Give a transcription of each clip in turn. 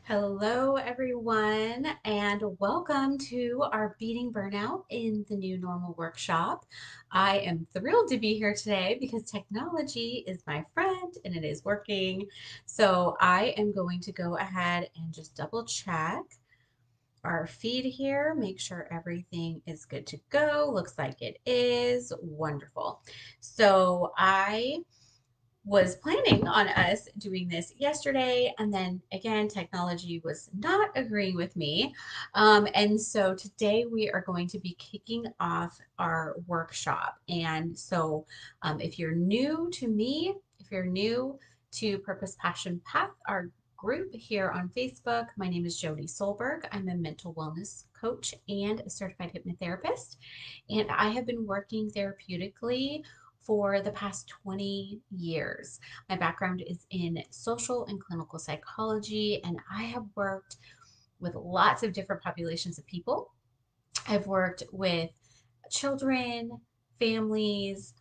Hello, everyone, and welcome to our Beating Burnout in the New Normal workshop. I am thrilled to be here today because technology is my friend and it is working. So I am going to go ahead and just double check our feed here, make sure everything is good to go. Looks like it is wonderful. So I was planning on us doing this yesterday, and then again, technology was not agreeing with me. And so today we are going to be kicking off our workshop. And so, if you're new to me, if you're new to Purpose Passion Path, our group here on Facebook, my name is Jody Solberg. I'm a mental wellness coach and a certified hypnotherapist, and I have been working therapeutically for the past 20 years. My background is in social and clinical psychology, and I have worked with lots of different populations of people. I've worked with children, families,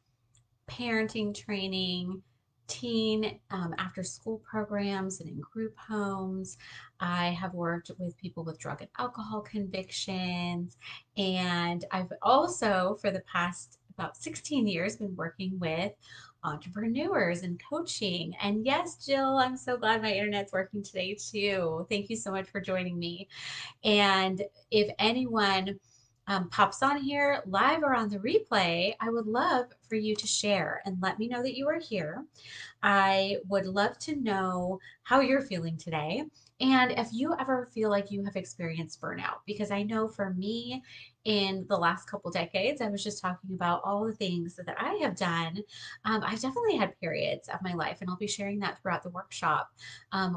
parenting training, teen after school programs, and in group homes. I have worked with people with drug and alcohol convictions. And I've also, for the past about 16 years, been working with entrepreneurs and coaching. And yes, Jill, I'm so glad my internet's working today too. Thank you so much for joining me. And if anyone pops on here live or on the replay, I would love for you to share and let me know that you are here. I would love to know how you're feeling today and if you ever feel like you have experienced burnout, because I know for me, in the last couple decades, I was just talking about all the things that I have done. I've definitely had periods of my life, and I'll be sharing that throughout the workshop,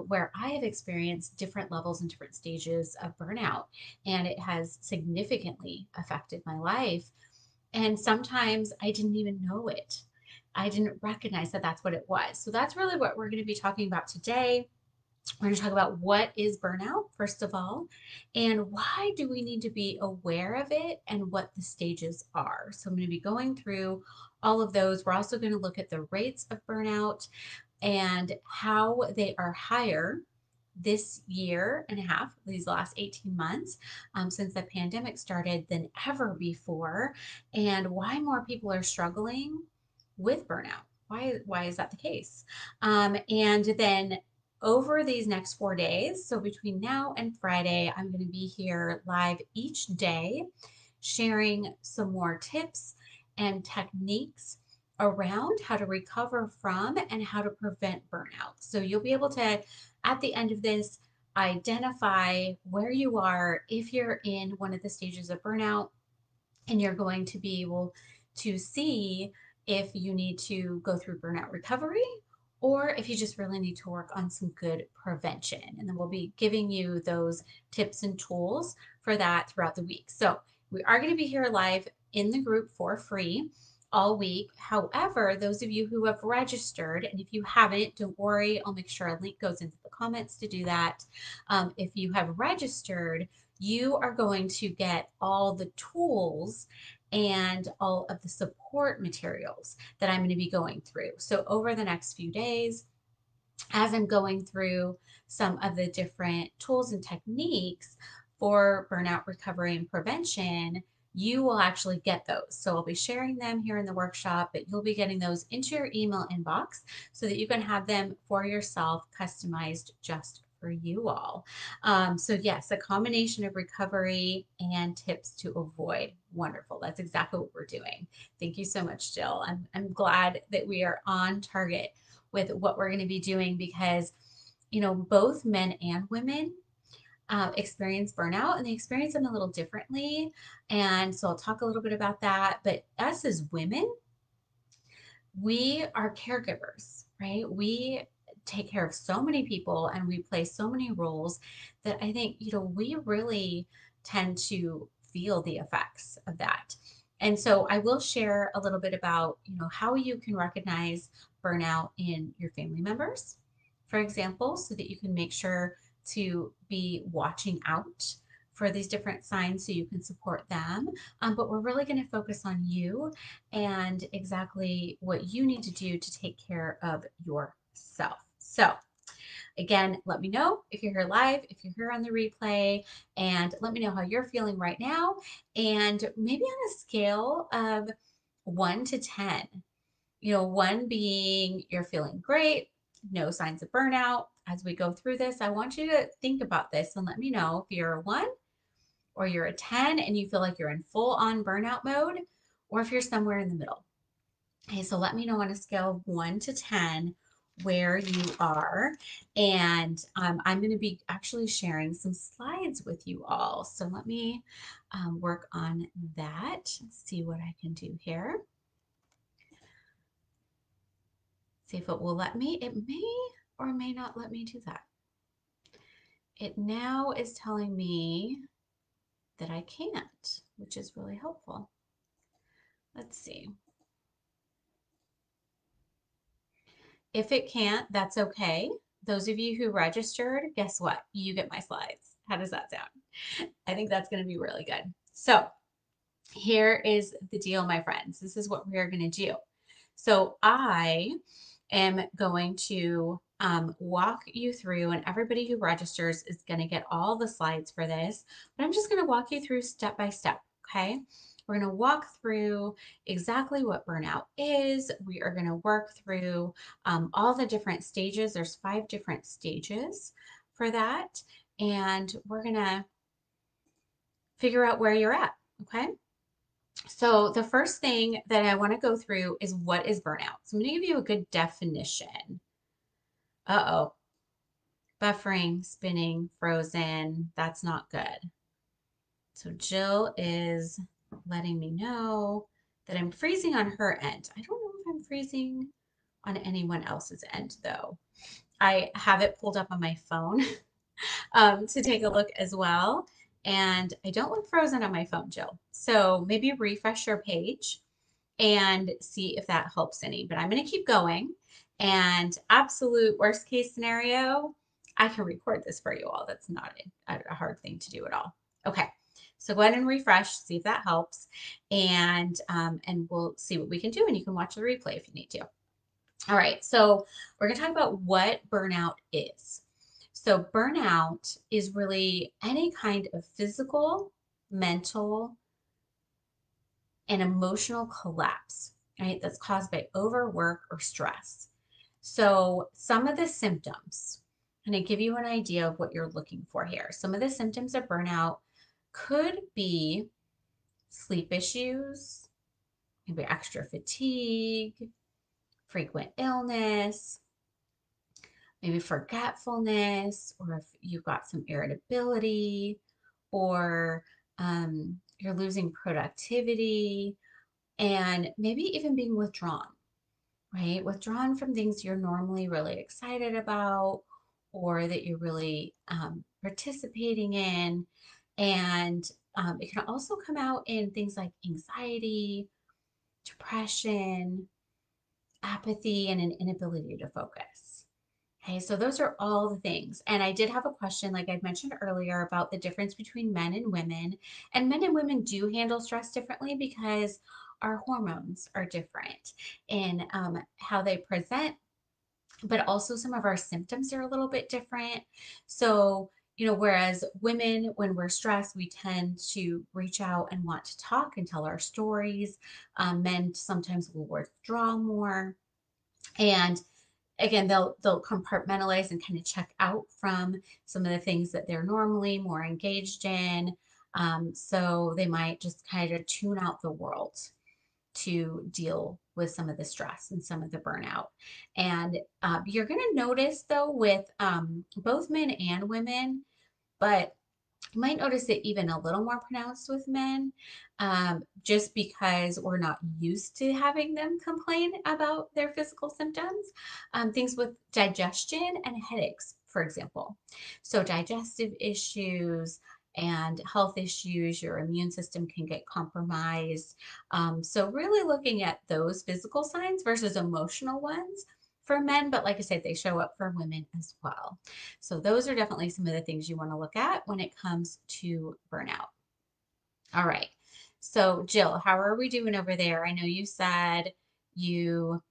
where I have experienced different levels and different stages of burnout, and it has significantly affected my life. And sometimes I didn't even know it. I didn't recognize that that's what it was. So that's really what we're going to be talking about today. We're going to talk about what is burnout, first of all, and why do we need to be aware of it and what the stages are. So I'm going to be going through all of those. We're also going to look at the rates of burnout and how they are higher this year and a half, these last 18 months, since the pandemic started, than ever before, and why more people are struggling with burnout. Why is that the case? And then over these next 4 days, so between now and Friday, I'm going to be here live each day sharing some more tips and techniques around how to recover from and how to prevent burnout. So you'll be able to, at the end of this, identify where you are if you're in one of the stages of burnout, and you're going to be able to see if you need to go through burnout recovery or if you just really need to work on some good prevention. And then we'll be giving you those tips and tools for that throughout the week. So we are going to be here live in the group for free all week. However, those of you who have registered, and if you haven't, don't worry, I'll make sure a link goes into the comments to do that. If you have registered, you are going to get all the tools and all of the support materials that I'm going to be going through. So, over the next few days, as I'm going through some of the different tools and techniques for burnout recovery and prevention, you will actually get those. So I'll be sharing them here in the workshop, but you'll be getting those into your email inbox so that you can have them for yourself, customized just for you all. So yes, a combination of recovery and tips to avoid. Wonderful. That's exactly what we're doing. Thank you so much, Jill. I'm glad that we are on target with what we're going to be doing because, both men and women experience burnout, and they experience them a little differently. And so I'll talk a little bit about that. But us as women, we are caregivers, right? We take care of so many people and we play so many roles that I think, we really tend to feel the effects of that. And so I will share a little bit about, how you can recognize burnout in your family members, for example, so that you can make sure to be watching out for these different signs so you can support them. But we're really going to focus on you and exactly what you need to do to take care of yourself. So, Again, let me know if you're here live, if you're here on the replay, and let me know how you're feeling right now. And maybe on a scale of 1 to 10, 1 being you're feeling great, no signs of burnout. As we go through this, I want you to think about this and let me know if you're a 1 or you're a 10 and you feel like you're in full on burnout mode, or if you're somewhere in the middle. Okay, so let me know on a scale of 1 to 10 where you are. And I'm going to be actually sharing some slides with you all. So let me work on that, see what I can do here. See if it will let me. It may or may not let me do that. It now is telling me that I can't, which is really helpful. Let's see. If it can't, that's okay. Those of you who registered, guess what? You get my slides. How does that sound? I think that's going to be really good. So here is the deal, my friends. This is what we're going to do. So I am going to walk you through, and everybody who registers is going to get all the slides for this, but I'm just going to walk you through step by step, okay? We're going to walk through exactly what burnout is. We are going to work through all the different stages. There's 5 different stages for that, and we're going to figure out where you're at, okay? So the first thing that I want to go through is what is burnout. So I'm going to give you a good definition. Uh-oh. Buffering, spinning, frozen. That's not good. So Jill is letting me know that I'm freezing on her end. I don't know if I'm freezing on anyone else's end though. I have it pulled up on my phone to take a look as well. And I don't look frozen on my phone, Jill. So maybe refresh your page and see if that helps any. But I'm going to keep going. And absolute worst case scenario, I can record this for you all. That's not a hard thing to do at all. Okay. So go ahead and refresh, see if that helps, and we'll see what we can do. And you can watch the replay if you need to. All right. So we're going to talk about what burnout is. So burnout is really any kind of physical, mental, and emotional collapse, right? That's caused by overwork or stress. So some of the symptoms, and I give you an idea of what you're looking for here. Some of the symptoms of burnout could be sleep issues, maybe extra fatigue, frequent illness, maybe forgetfulness, or if you've got some irritability, or you're losing productivity, and maybe even being withdrawn, right? Withdrawn from things you're normally really excited about or that you're really participating in. And it can also come out in things like anxiety, depression, apathy, and an inability to focus. Okay, so those are all the things. And I did have a question, like I mentioned earlier, about the difference between men and women. And men and women do handle stress differently because our hormones are different in how they present, but also some of our symptoms are a little bit different. So, whereas women, when we're stressed, we tend to reach out and want to talk and tell our stories. Men sometimes will withdraw more. And again, they'll compartmentalize and kind of check out from some of the things that they're normally more engaged in. So they might just kind of tune out the world to deal with some of the stress and some of the burnout. And you're going to notice though with both men and women, but you might notice it even a little more pronounced with men, just because we're not used to having them complain about their physical symptoms. Things with digestion and headaches, for example. So digestive issues and health issues, your immune system can get compromised. So really looking at those physical signs versus emotional ones for men, but like I said, they show up for women as well. So those are definitely some of the things you want to look at when it comes to burnout. All right. So Jill, how are we doing over there? I know you said you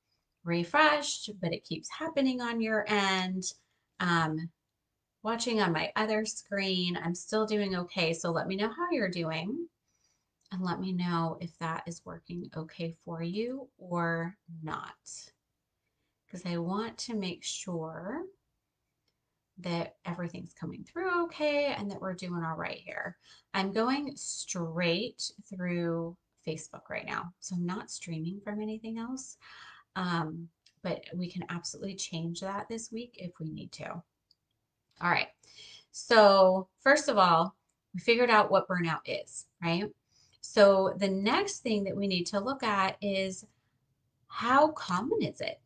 refreshed, but it keeps happening on your end. Watching on my other screen. I'm still doing okay. So let me know how you're doing and let me know if that is working okay for you or not. Because I want to make sure that everything's coming through okay and that we're doing all right here. I'm going straight through Facebook right now. So I'm not streaming from anything else. Um, but we can absolutely change that this week if we need to. All right. So, first of all, we figured out what burnout is, right? So, the next thing that we need to look at is how common is it?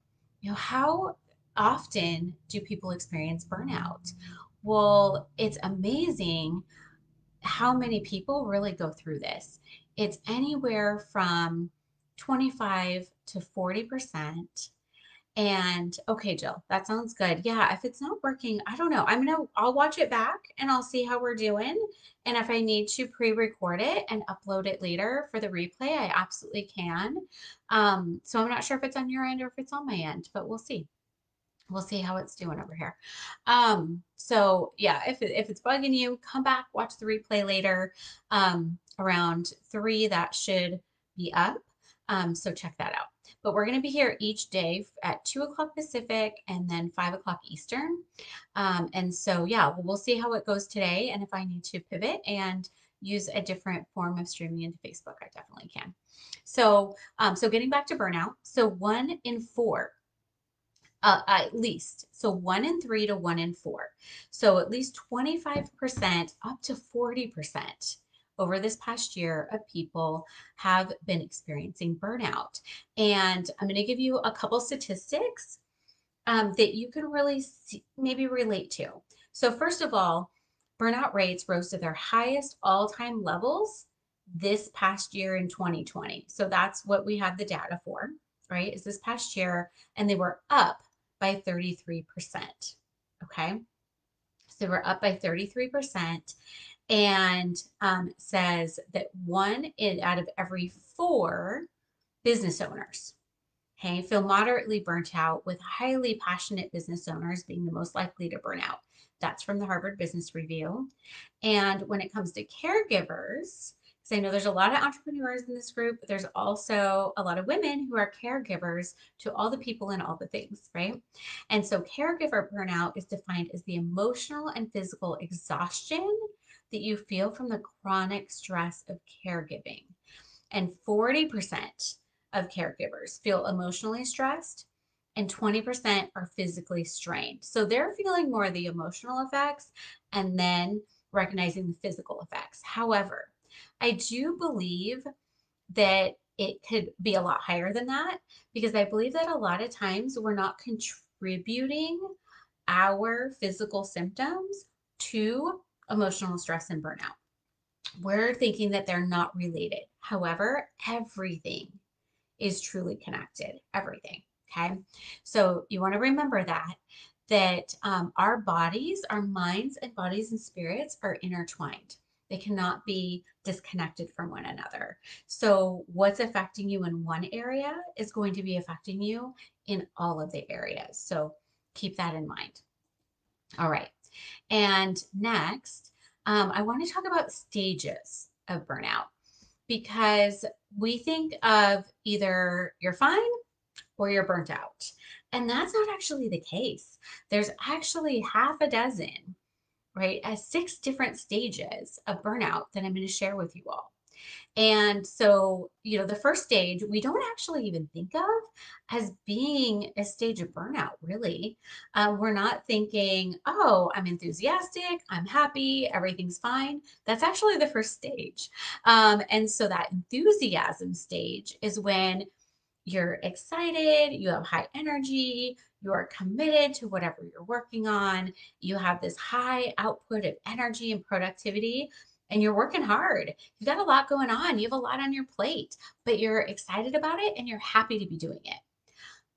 How often do people experience burnout? Well, it's amazing how many people really go through this. It's anywhere from 25 to 40%. And okay, Jill, that sounds good. Yeah, if it's not working, I don't know. I'll watch it back and I'll see how we're doing. And if I need to pre-record it and upload it later for the replay, I absolutely can. So I'm not sure if it's on your end or if it's on my end, but we'll see. We'll see how it's doing over here. So yeah, if it's bugging you, come back, watch the replay later. Around 3, that should be up. So check that out. But we're going to be here each day at 2 o'clock Pacific and then 5 o'clock Eastern. And so, yeah, we'll see how it goes today. And if I need to pivot and use a different form of streaming into Facebook, I definitely can. So, so getting back to burnout. So 1 in 4 at least. So 1 in 3 to 1 in 4. So at least 25% up to 40% over this past year of people have been experiencing burnout. And I'm going to give you a couple statistics that you can really maybe relate to. So, first of all, burnout rates rose to their highest all time levels this past year in 2020. So, that's what we have the data for, right? Is this past year, and they were up by 33%. Okay. So, we're up by 33%, and says that out of every 4 business owners, okay, feel moderately burnt out, with highly passionate business owners being the most likely to burn out. That's from the Harvard Business Review. And when it comes to caregivers, because I know there's a lot of entrepreneurs in this group, but there's also a lot of women who are caregivers to all the people and all the things, right? And so caregiver burnout is defined as the emotional and physical exhaustion that you feel from the chronic stress of caregiving. And 40% of caregivers feel emotionally stressed, and 20% are physically strained. So they're feeling more of the emotional effects and then recognizing the physical effects. However, I do believe that it could be a lot higher than that, because I believe that a lot of times we're not contributing our physical symptoms to emotional stress and burnout. We're thinking that they're not related. However, everything is truly connected. Everything. Okay. So you want to remember that our bodies, our minds and bodies and spirits are intertwined. They cannot be disconnected from one another. So what's affecting you in one area is going to be affecting you in all of the areas. So keep that in mind. All right. And next, I want to talk about stages of burnout, because we think of either you're fine or you're burnt out. And that's not actually the case. There's actually half a dozen, right? 6 different stages of burnout that I'm going to share with you all. And so, the first stage we don't actually even think of as being a stage of burnout, really. We're not thinking, oh, I'm enthusiastic, I'm happy, everything's fine. That's actually the first stage. And so, that enthusiasm stage is when you're excited, you have high energy, you are committed to whatever you're working on, you have this high output of energy and productivity, and you're working hard. You've got a lot going on, you have a lot on your plate, but you're excited about it and you're happy to be doing it.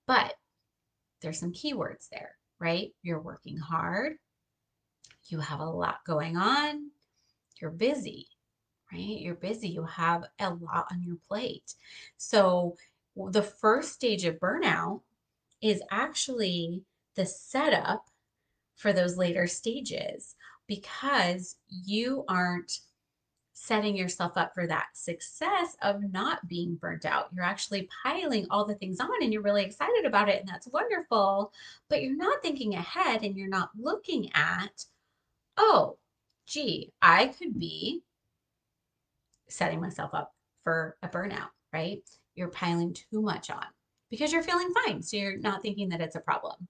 But there's some keywords there, right? You're working hard, you have a lot going on, you're busy, right? You're busy, you have a lot on your plate. So, the first stage of burnout is actually the setup for those later stages because you aren't setting yourself up for that success of not being burnt out. You're actually piling all the things on and you're really excited about it, and that's wonderful, but you're not thinking ahead and you're not looking at, oh, gee, I could be setting myself up for a burnout, right? You're piling too much on because you're feeling fine. So you're not thinking that it's a problem.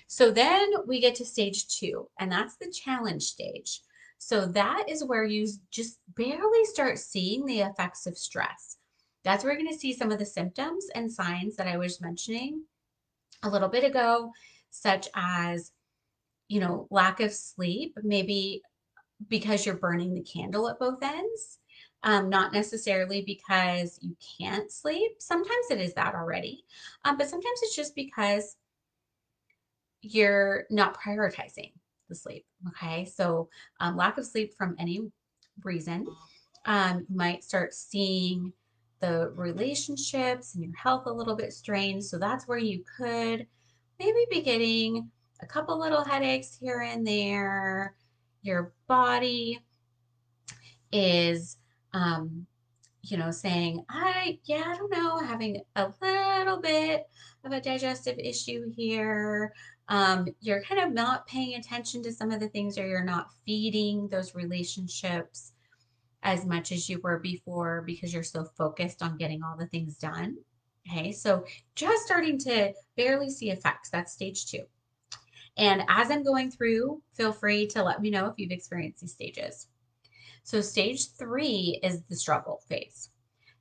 So then we get to stage two, and that's the challenge stage. So that is where you just barely start seeing the effects of stress. That's where you're going to see some of the symptoms and signs that I was mentioning a little bit ago, such as, lack of sleep, maybe because you're burning the candle at both ends. Not necessarily because you can't sleep. Sometimes it is that already, but sometimes it's just because you're not prioritizing the sleep. Okay. So, lack of sleep from any reason, you might start seeing the relationships and your health a little bit strained. So, that's where you could maybe be getting a couple little headaches here and there. Your body is, um, saying, I don't know, having a little bit of a digestive issue here. You're kind of not paying attention to some of the things, or you're not feeding those relationships as much as you were before because you're so focused on getting all the things done. Okay, so just starting to barely see effects. That's stage two. And as I'm going through, feel free to let me know if you've experienced these stages. So, stage three is the struggle phase.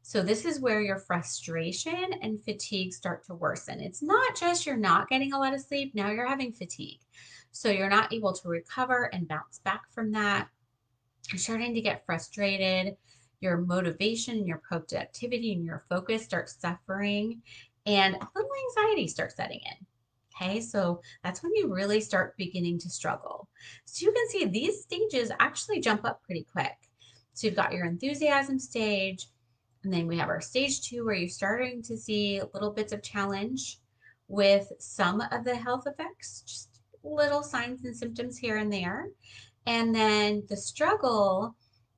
So, this is where your frustration and fatigue start to worsen. It's not just you're not getting a lot of sleep, now you're having fatigue. So, you're not able to recover and bounce back from that. You're starting to get frustrated. Your motivation and your productivity and your focus start suffering, and a little anxiety starts setting in. Okay, so that's when you really start beginning to struggle. So you can see these stages actually jump up pretty quick. So you've got your enthusiasm stage, and then we have our stage two where you're starting to see little bits of challenge with some of the health effects, just little signs and symptoms here and there. And then the struggle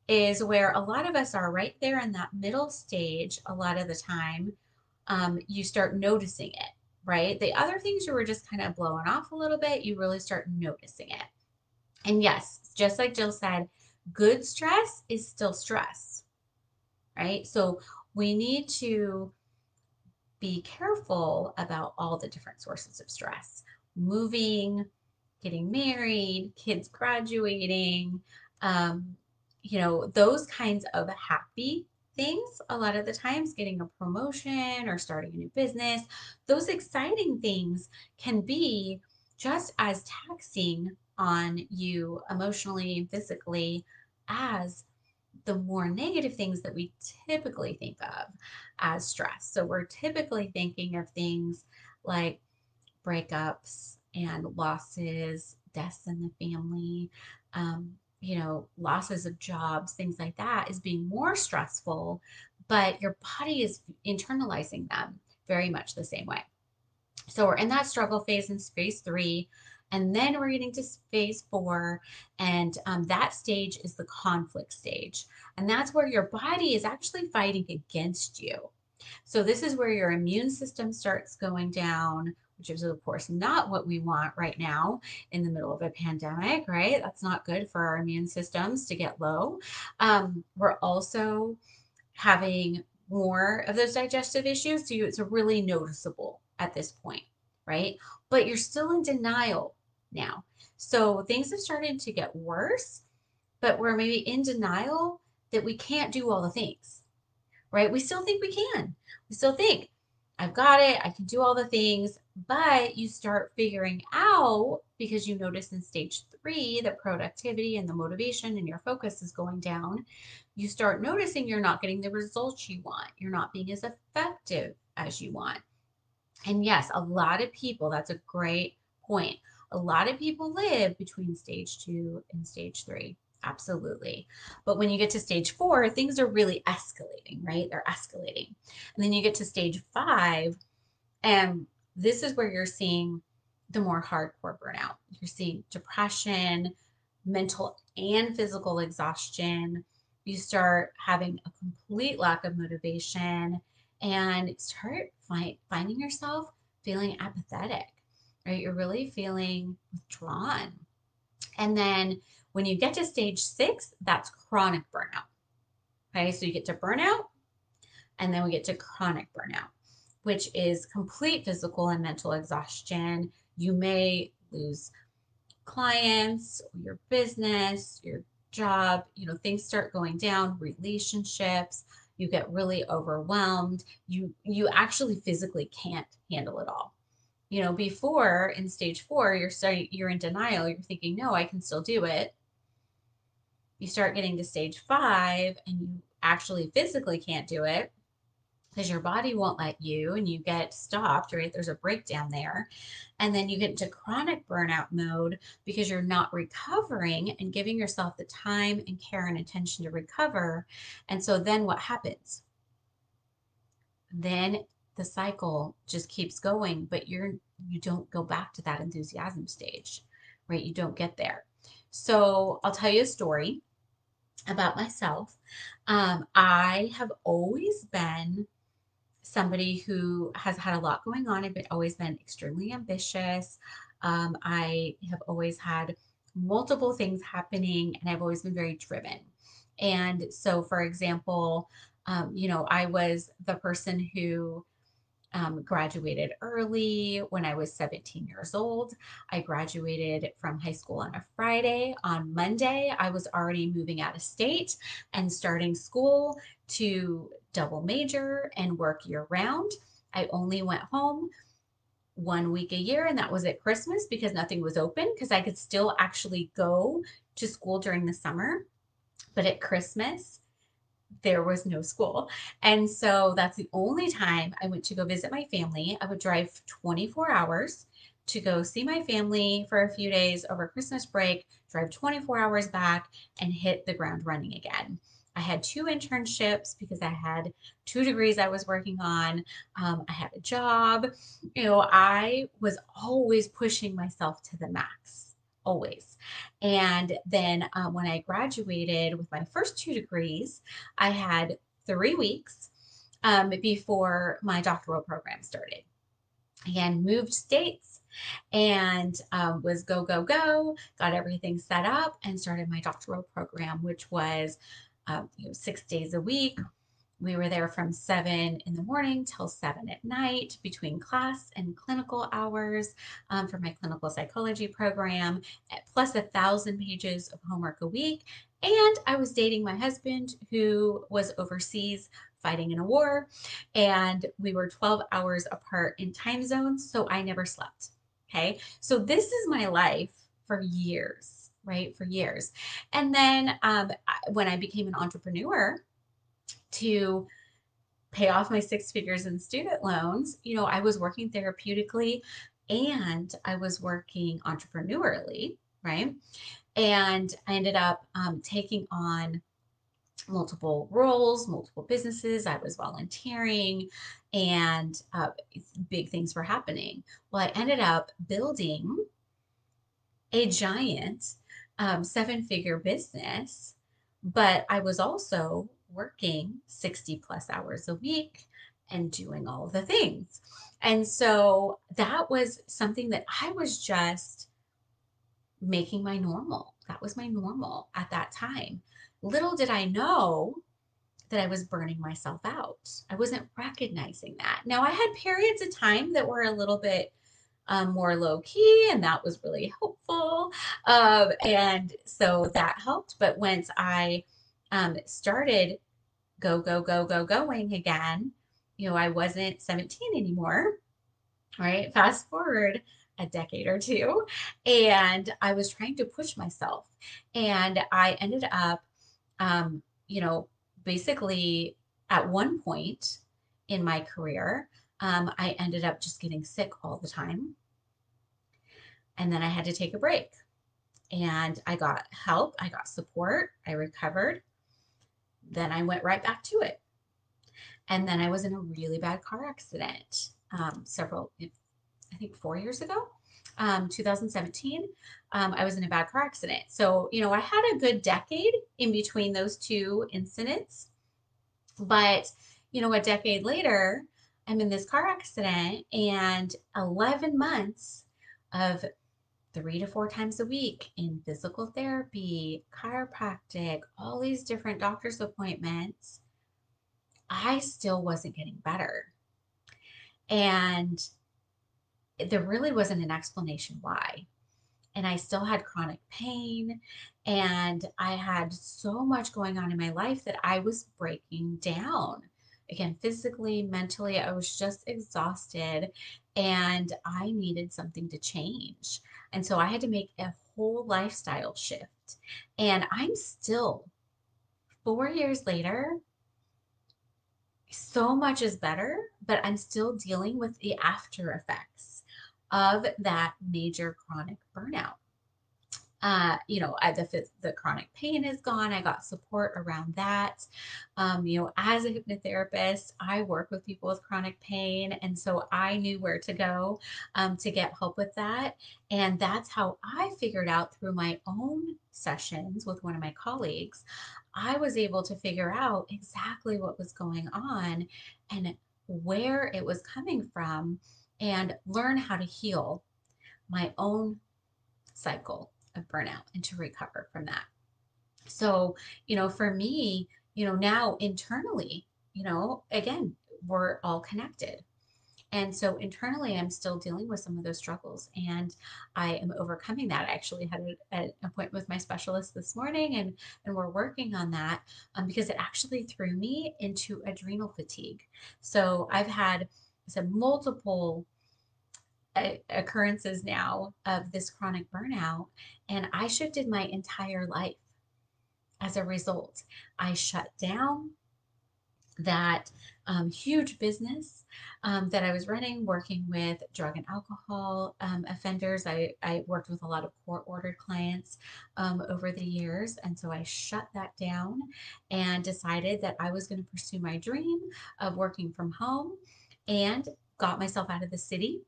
is where a lot of us are right there in that middle stage a lot of the time. You start noticing it, right? The other things you were just kind of blowing off a little bit, you really start noticing it. And yes, just like Jill said, good stress is still stress, right? So we need to be careful about all the different sources of stress. Moving, getting married, kids graduating, um, those kinds of happy things. A lot of the times, getting a promotion or starting a new business, those exciting things can be just as taxing on you emotionally and physically as the more negative things that we typically think of as stress. So we're typically thinking of things like breakups and losses, deaths in the family, losses of jobs, things like that is being more stressful, but your body is internalizing them very much the same way. So we're in that struggle phase in phase three. And then we're getting to phase four. And that stage is the conflict stage. And that's where your body is actually fighting against you. So this is where your immune system starts going down, which is, of course, not what we want right now in the middle of a pandemic, right? That's not good for our immune systems to get low. We're also having more of those digestive issues. So it's really noticeable at this point, right? But you're still in denial now. So things have started to get worse, but we're maybe in denial that we can't do all the things, right? We still think we can. We still think, I've got it, I can do all the things, but you start figuring out because you notice in stage three the productivity and the motivation and your focus is going down. You start noticing you're not getting the results you want, you're not being as effective as you want. And yes, a lot of people, that's a great point. A lot of people live between stage two and stage three. Absolutely. But when you get to stage four, things are really escalating, right? They're escalating. And then you get to stage five, and this is where you're seeing the more hardcore burnout. You're seeing depression, mental and physical exhaustion. You start having a complete lack of motivation and start finding yourself feeling apathetic, right? You're really feeling withdrawn. And then when you get to stage 6, that's chronic burnout. Okay, so you get to burnout, and then we get to chronic burnout, which is complete physical and mental exhaustion. You may lose clients, your business, your job, things start going down, relationships, you get really overwhelmed. You actually physically can't handle it all. Before in stage 4, you're in denial, you're thinking, no, I can still do it. You start getting to stage 5 and you actually physically can't do it because your body won't let you and you get stopped, right? There's a breakdown there. And then you get into chronic burnout mode because you're not recovering and giving yourself the time and care and attention to recover. And so then what happens? Then the cycle just keeps going, but you don't go back to that enthusiasm stage, right? You don't get there. So I'll tell you a story about myself. I have always been somebody who has had a lot going on. I've always been extremely ambitious. I have always had multiple things happening, and I've always been very driven. And so, for example, I was the person who graduated early when I was 17 years old. I graduated from high school on a Friday. On Monday, I was already moving out of state and starting school to double major and work year round. I only went home 1 week a year, and that was at Christmas because nothing was open, because I could still actually go to school during the summer. But at Christmas, there was no school. And so that's the only time I went to go visit my family. I would drive 24 hours to go see my family for a few days over Christmas break, drive 24 hours back, and hit the ground running again. I had 2 internships because I had 2 degrees I was working on. I had a job. I was always pushing myself to the max, always. And then when I graduated with my first 2 degrees, I had 3 weeks before my doctoral program started. Again, moved states and was go, go, go, got everything set up and started my doctoral program, which was 6 days a week. We were there from 7 in the morning till 7 at night between class and clinical hours for my clinical psychology program, plus 1,000 pages of homework a week. And I was dating my husband, who was overseas fighting in a war, and we were 12 hours apart in time zones, so I never slept. Okay, so this is my life for years, right? For years. And then when I became an entrepreneur, to pay off my 6 figures in student loans, I was working therapeutically and I was working entrepreneurially, right? And I ended up taking on multiple roles, multiple businesses. I was volunteering, and big things were happening. Well, I ended up building a giant 7 figure business, but I was also working 60 plus hours a week and doing all of the things. And so that was something that I was just making my normal. That was my normal at that time. Little did I know that I was burning myself out. I wasn't recognizing that. Now, I had periods of time that were a little bit more low key, and that was really helpful. And so that helped. But once I started go, go, go, go, going again, I wasn't 17 anymore, right? Fast forward a decade or two, and I was trying to push myself. And I ended up, um, you know, basically at one point in my career, I ended up just getting sick all the time. And then I had to take a break. And I got help, I got support, I recovered. Then I went right back to it. And then I was in a really bad car accident I think 4 years ago. 2017, I was in a bad car accident. So, I had a good decade in between those two incidents. But, a decade later, I'm in this car accident and 11 months of 3 to 4 times a week in physical therapy, chiropractic, all these different doctor's appointments. I still wasn't getting better. And there really wasn't an explanation why. And I still had chronic pain, and I had so much going on in my life that I was breaking down. Again, physically, mentally, I was just exhausted and I needed something to change. And so I had to make a whole lifestyle shift. And I'm still 4 years later, so much is better, but I'm still dealing with the after effects of that major chronic burnout. The chronic pain is gone. I got support around that. As a hypnotherapist, I work with people with chronic pain. And so I knew where to go to get help with that. And that's how I figured out through my own sessions with one of my colleagues. I was able to figure out exactly what was going on and where it was coming from and learn how to heal my own cycle of burnout and to recover from that. So, for me, now internally, again, we're all connected. And so internally, I'm still dealing with some of those struggles and I am overcoming that. I actually had an appointment with my specialist this morning and we're working on that because it actually threw me into adrenal fatigue. So I've had some multiple occurrences now of this chronic burnout, and I shifted my entire life as a result. I shut down that huge business that I was running, working with drug and alcohol offenders. I worked with a lot of court ordered clients over the years. And so I shut that down and decided that I was going to pursue my dream of working from home and got myself out of the city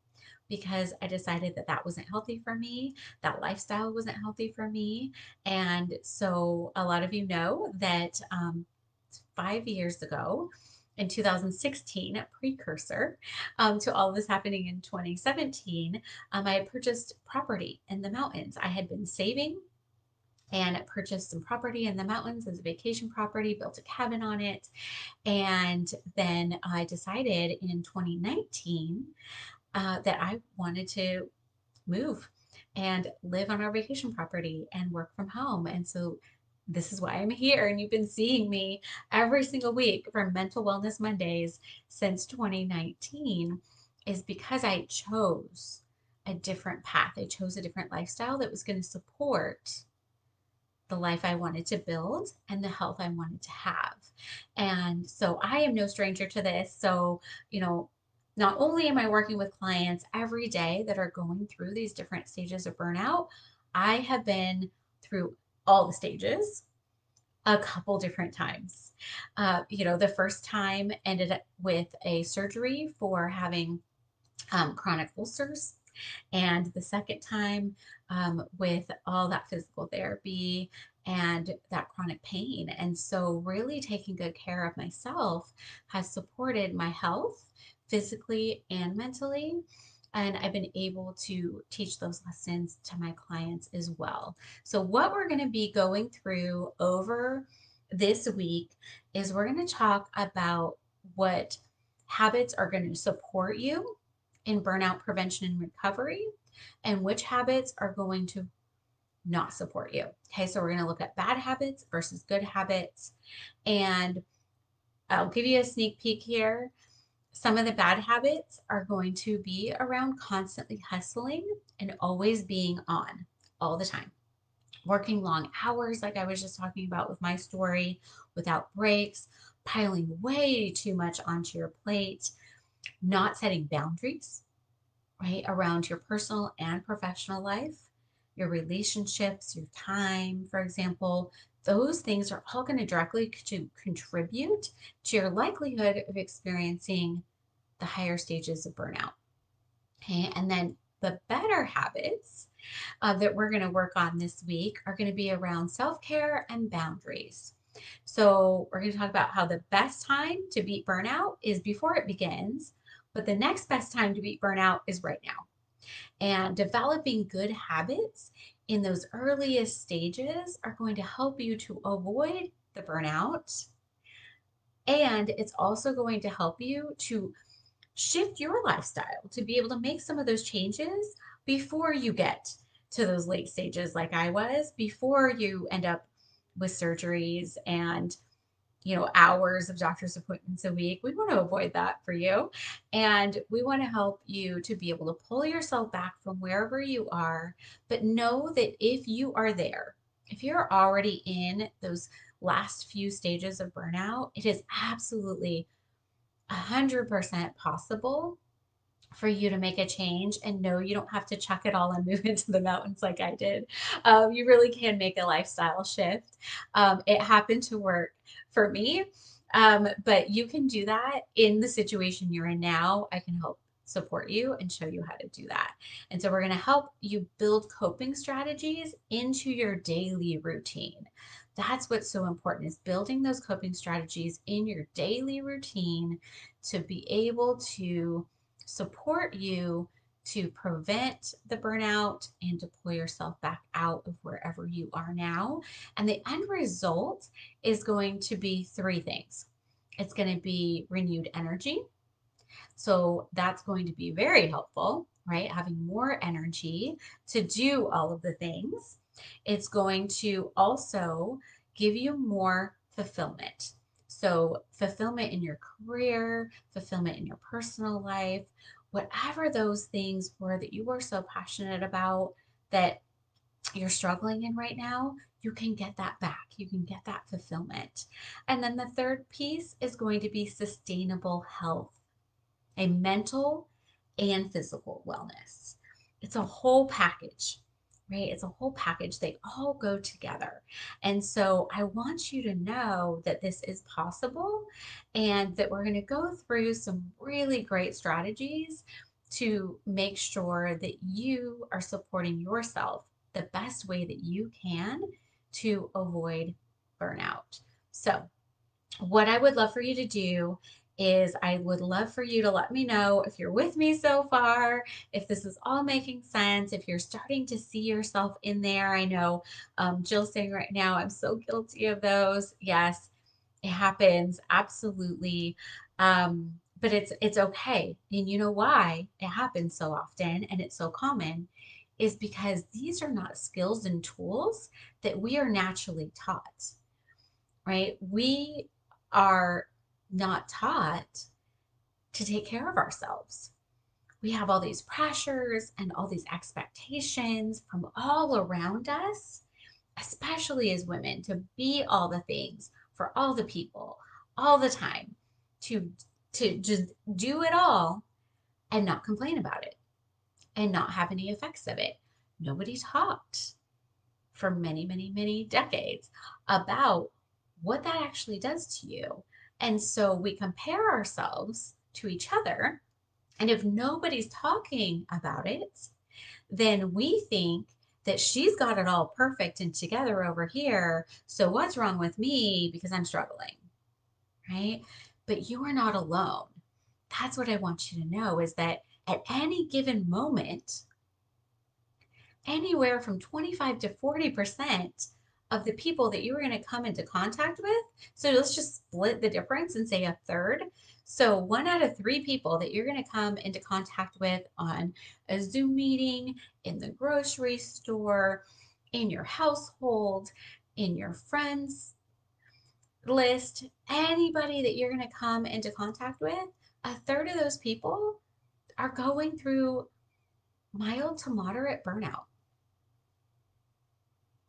because I decided that that wasn't healthy for me. That lifestyle wasn't healthy for me. And so a lot of you know that 5 years ago, in 2016, a precursor to all of this happening in 2017, I had purchased property in the mountains. I had been saving and purchased some property in the mountains as a vacation property, built a cabin on it. And then I decided in 2019 that I wanted to move and live on our vacation property and work from home. And so this is why I'm here. And you've been seeing me every single week for Mental Wellness Mondays since 2019, is because I chose a different path. I chose a different lifestyle that was going to support the life I wanted to build and the health I wanted to have. And so I am no stranger to this. So, not only am I working with clients every day that are going through these different stages of burnout, I have been through all the stages a couple different times. The first time ended up with a surgery for having chronic ulcers. And the second time with all that physical therapy and that chronic pain. And so, really taking good care of myself has supported my health physically and mentally. And I've been able to teach those lessons to my clients as well. So, what we're going to be going through over this week is we're going to talk about what habits are going to support you in burnout prevention and recovery, and which habits are going to not support you. Okay, so we're going to look at bad habits versus good habits. And I'll give you a sneak peek here. Some of the bad habits are going to be around constantly hustling and always being on all the time. Working long hours, like I was just talking about with my story, without breaks, piling way too much onto your plate, not setting boundaries, right, around your personal and professional life, your relationships, your time, for example. Those things are all going to directly contribute to your likelihood of experiencing the higher stages of burnout. Okay. And then the better habits that we're going to work on this week are going to be around self-care and boundaries. So we're going to talk about how the best time to beat burnout is before it begins, but the next best time to beat burnout is right now. And developing good habits in those earliest stages are going to help you to avoid the burnout. And it's also going to help you to shift your lifestyle to be able to make some of those changes before you get to those late stages like I was, before you end up with surgeries and hours of doctor's appointments a week. We want to avoid that for you. And we want to help you to be able to pull yourself back from wherever you are. But know that if you are there, if you're already in those last few stages of burnout, it is absolutely 100% possible for you to make a change. And no, you don't have to chuck it all and move into the mountains like I did. You really can make a lifestyle shift. It happened to work for me, but you can do that in the situation you're in now. I can help support you and show you how to do that. And so we're going to help you build coping strategies into your daily routine. That's what's so important, is building those coping strategies in your daily routine to be able to support you to prevent the burnout and to pull yourself back out of wherever you are now. And the end result is going to be three things. It's going to be renewed energy. So that's going to be very helpful, right? Having more energy to do all of the things. It's going to also give you more fulfillment. So, fulfillment in your career, fulfillment in your personal life, whatever those things were that you were so passionate about that you're struggling in right now, you can get that back. You can get that fulfillment. And then the third piece is going to be sustainable health, a mental and physical wellness. It's a whole package, right? It's a whole package. They all go together. And so I want you to know that this is possible and that we're going to go through some really great strategies to make sure that you are supporting yourself the best way that you can to avoid burnout. So, what I would love for you to do is I would love for you to let me know if you're with me so far, if this is all making sense, if you're starting to see yourself in there. I know Jill's saying right now, I'm so guilty of those. Yes, it happens. Absolutely. But it's okay. And you know why it happens so often and it's so common is because these are not skills and tools that we are naturally taught, right? We are not taught to take care of ourselves. We have all these pressures and all these expectations from all around us, especially as women, to be all the things for all the people all the time, to just do it all and not complain about it and not have any effects of it. Nobody talked for many, many, many decades about what that actually does to you. And so we compare ourselves to each other. And if nobody's talking about it, then we think that she's got it all perfect and together over here. So what's wrong with me because I'm struggling, right? But you are not alone. That's what I want you to know, is that at any given moment, anywhere from 25 to 40% of the people that you are going to come into contact with. So let's just split the difference and say a third. So 1 out of 3 people that you're going to come into contact with on a Zoom meeting, in the grocery store, in your household, in your friends list, anybody that you're going to come into contact with, a third of those people are going through mild to moderate burnout.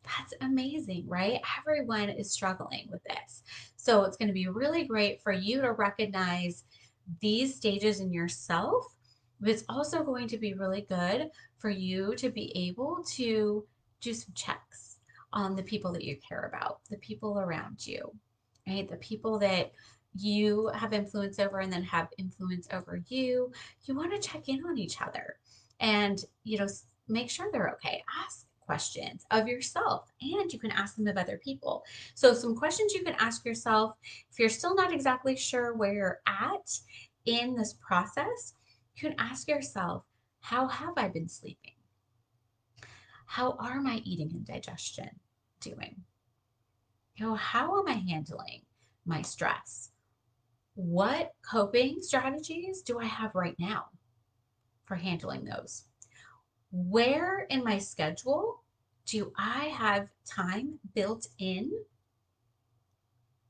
That's amazing, right? Everyone is struggling with this. So it's going to be really great for you to recognize these stages in yourself, but it's also going to be really good for you to be able to do some checks on the people that you care about, the people around you, right? The people that you have influence over and then have influence over you. You want to check in on each other and, make sure they're okay. Ask questions of yourself, and you can ask them of other people. So, some questions you can ask yourself if you're still not exactly sure where you're at in this process, you can ask yourself, how have I been sleeping? How are my eating and digestion doing? How am I handling my stress? What coping strategies do I have right now for handling those? Where in my schedule do I have time built in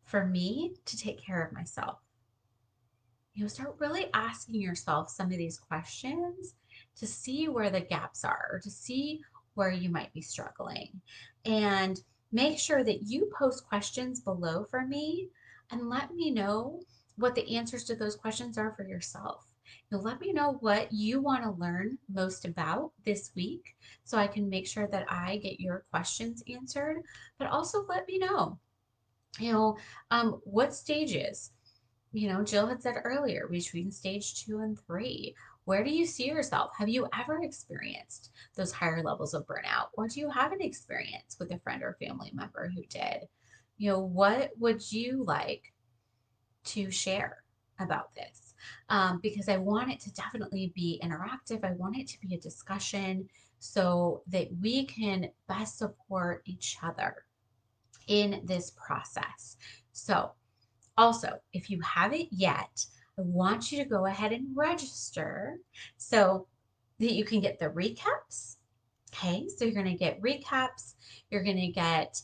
for me to take care of myself? Start really asking yourself some of these questions to see where the gaps are, or to see where you might be struggling. And make sure that you post questions below for me and let me know what the answers to those questions are for yourself. Let me know what you want to learn most about this week so I can make sure that I get your questions answered. But also let me know, what stages Jill had said earlier, between stage 2 and 3. Where do you see yourself? Have you ever experienced those higher levels of burnout? Or do you have an experience with a friend or family member who did? What would you like to share about this? Because I want it to definitely be interactive. I want it to be a discussion so that we can best support each other in this process. So, also, if you haven't yet, I want you to go ahead and register so that you can get the recaps. Okay, so you're going to get recaps, you're going to get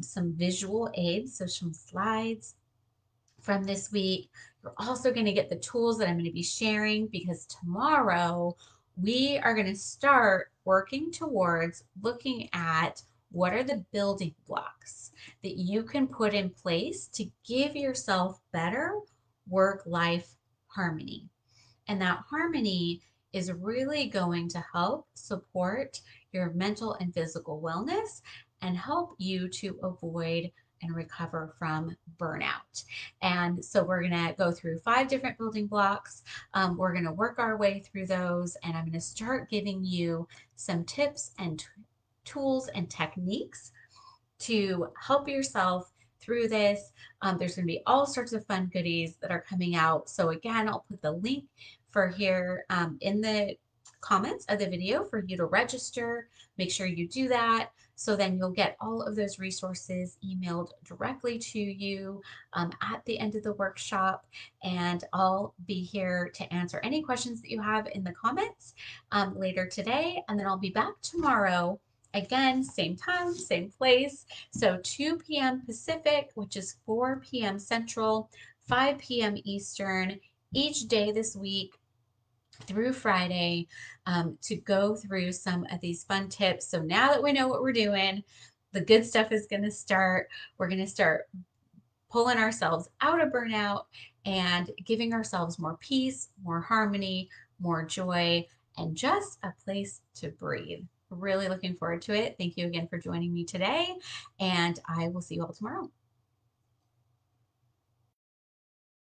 some visual aids, so some slides from this week. You're also going to get the tools that I'm going to be sharing, because tomorrow we are going to start working towards looking at what are the building blocks that you can put in place to give yourself better work-life harmony. And that harmony is really going to help support your mental and physical wellness and help you to avoid and recover from burnout. And so we're going to go through 5 different building blocks. We're going to work our way through those, and I'm going to start giving you some tips and tools and techniques to help yourself through this. There's going to be all sorts of fun goodies that are coming out. So again, I'll put the link for here in the comments of the video for you to register. Make sure you do that. So then you'll get all of those resources emailed directly to you at the end of the workshop. And I'll be here to answer any questions that you have in the comments later today. And then I'll be back tomorrow. Again, same time, same place. So 2 p.m. Pacific, which is 4 p.m. Central, 5 p.m. Eastern, each day this week through Friday, to go through some of these fun tips. So now that we know what we're doing, the good stuff is going to start. We're going to start pulling ourselves out of burnout and giving ourselves more peace, more harmony, more joy, and just a place to breathe. Really looking forward to it. Thank you again for joining me today, and I will see you all tomorrow.